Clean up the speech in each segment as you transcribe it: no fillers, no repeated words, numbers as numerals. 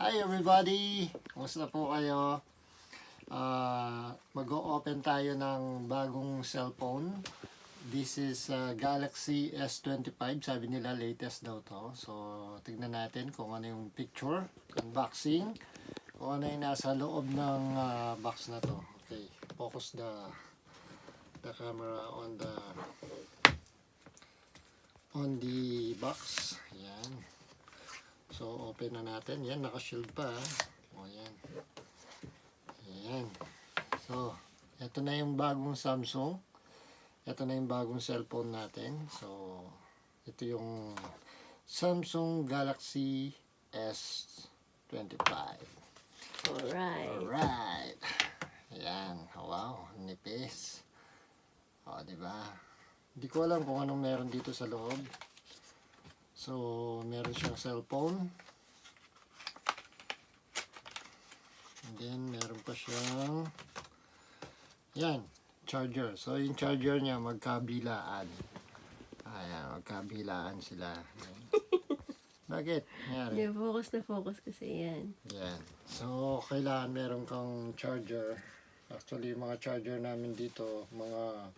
Hi everybody! Kumusta po kayo? Mag-o-open tayo ng bagong cellphone. This is Galaxy S25. Sabi nila latest daw to. So, tignan natin kung ano yung picture, unboxing, kung ano yung nasa loob ng box na to. Okay, focus the camera on the box. Yan. So, open na natin. Yan, naka-shield pa. O, yan. Yan. So, ito na yung bagong Samsung. Ito na yung bagong cellphone natin. So, ito yung Samsung Galaxy S25. Alright. Ayan. Wow, nipis. O, diba? Hindi ko alam kung anong meron dito sa loob. So, meron siyang cellphone. And then, meron pa siyang yan, charger. So, yung charger niya magkabilaan. Ayan, magkabilaan sila. Ayan. Bakit? Nangyari? Hindi, focus na focus kasi yan. Yan. So, kailangan meron kang charger. Actually, yung mga charger namin dito, mga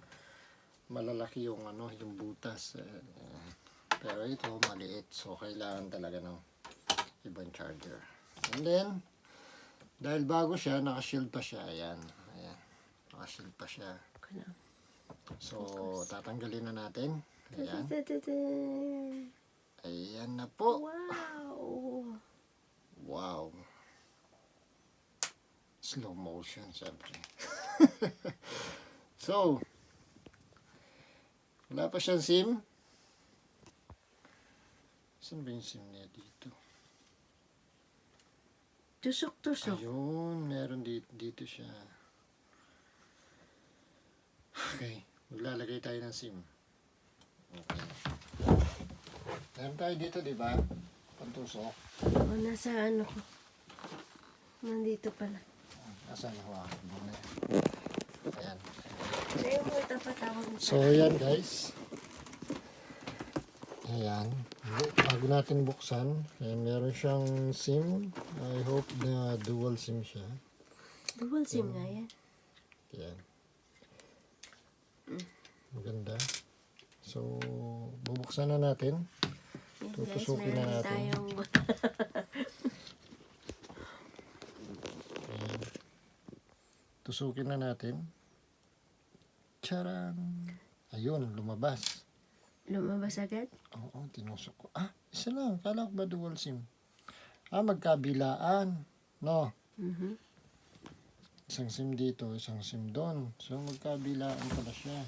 malalaki yung yung butas. Pero ito, maliit. So, kailangan talaga ng ibang charger. And then, dahil bago siya, naka-shield pa siya. Ayan. Ayan. Naka-shield pa siya. So, tatanggalin na natin. Ayan. Ayan na po. Wow! Wow. Slow motion, syempre. So, wala pa siyang SIM. Saan ba yung SIM niya dito? Tusok-tusok. Ayun, meron dito siya. Okay, maglalagay tayo ng SIM. Okay. Meron tayo dito, di ba? Pantusok. O, nasa ano ko. Nandito pala. Asan yung hawakan mo na? Ayan. Ayaw mo tapat ako. So, ayan guys. Ayan. Bago natin buksan, ayan, meron siyang SIM. I hope na dual SIM siya. Dual SIM nga yan. Ayan. Maganda. So, bubuksan na natin. Yan, Tutusukin guys, na meron natin. tayong Ayan. Tusukin na natin. Charan! Ayun, lumabas. lumabas agad. Oo, tinusok ko. Isa lang. Kala ko ba dual SIM? Magkabilaan. No? Isang SIM dito, isang SIM doon. So, magkabilaan pala siya.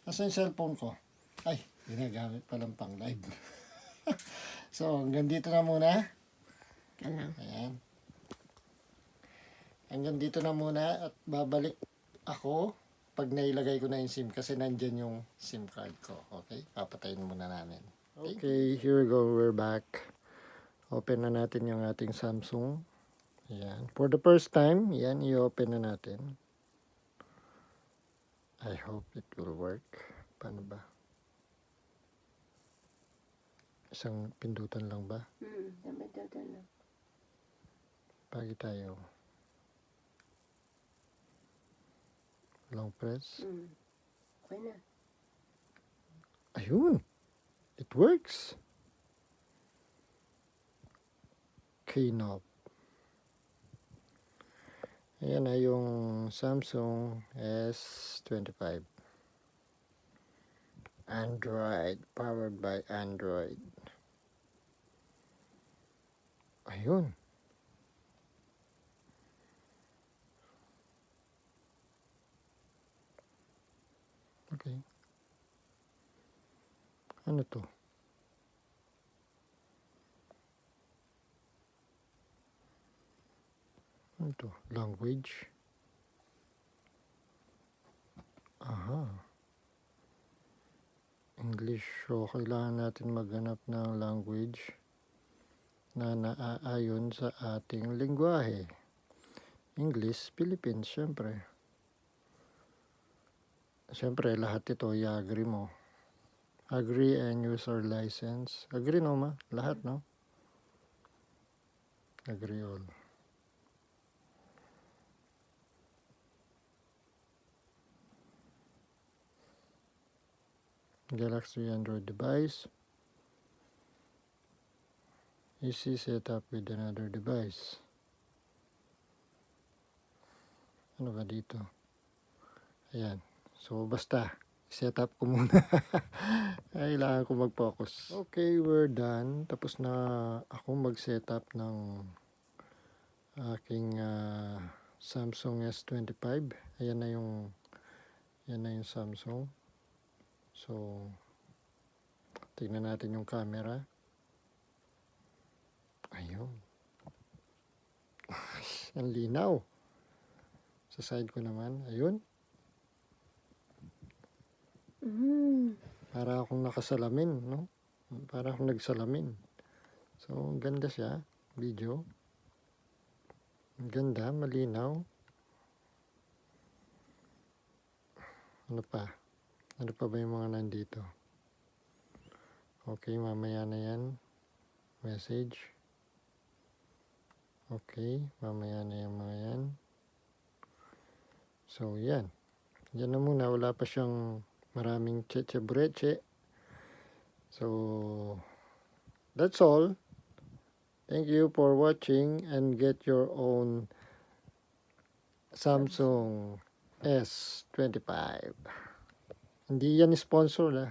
Asa yung cellphone ko? Ay, ginagamit palang pang live. So, hanggang dito na muna. Kalang. Ayan. Hanggang dito na muna at babalik ako pag nailagay ko na yung SIM kasi nandyan yung SIM card ko. Okay? Papatayin muna namin. Okay, here we go. We're back. Open na natin yung ating Samsung. Ayan. For the first time, yan, i-open na natin. I hope it will work. Paano ba? Isang pindutan lang ba? Dapat lang. Pagi tayo. Long press. Okay na. Ayun! It works! Knob. Ayan na yung Samsung S25. Android. Powered by Android. Ayun. Okay. Ano to? Ano to? Language? Aha. English. So, kailangan natin maghanap ng language na naaayon sa ating lingwahe. English, Philippines, syempre. Syempre, lahat ito, i-agree mo. Agree and user license. Agree no ma? Lahat, no? Agree all. Galaxy Android device. Easy setup with another device. Ano ba dito? Ayan. So, basta. Set up ko muna. Kailangan ko mag-focus. Okay, we're done. Tapos na ako mag-set up ng aking Samsung S25. Ayan na yung Samsung. So, tingnan natin yung camera. Ayun. Ang linaw. Sa side ko naman. Ayun. Para akong nakasalamin, no? Para akong nagsalamin. So, ang ganda siya. Video. Ang ganda, malinaw. Ano pa? Ano pa ba yung mga nandito? Okay, mamaya na yan. Message. Okay, mamaya na yung mga yan. So, yan. Yan na muna. Wala pa siyang maraming cheche-breche. So, that's all. Thank you for watching and get your own Samsung S25. Hindi yan sponsor na.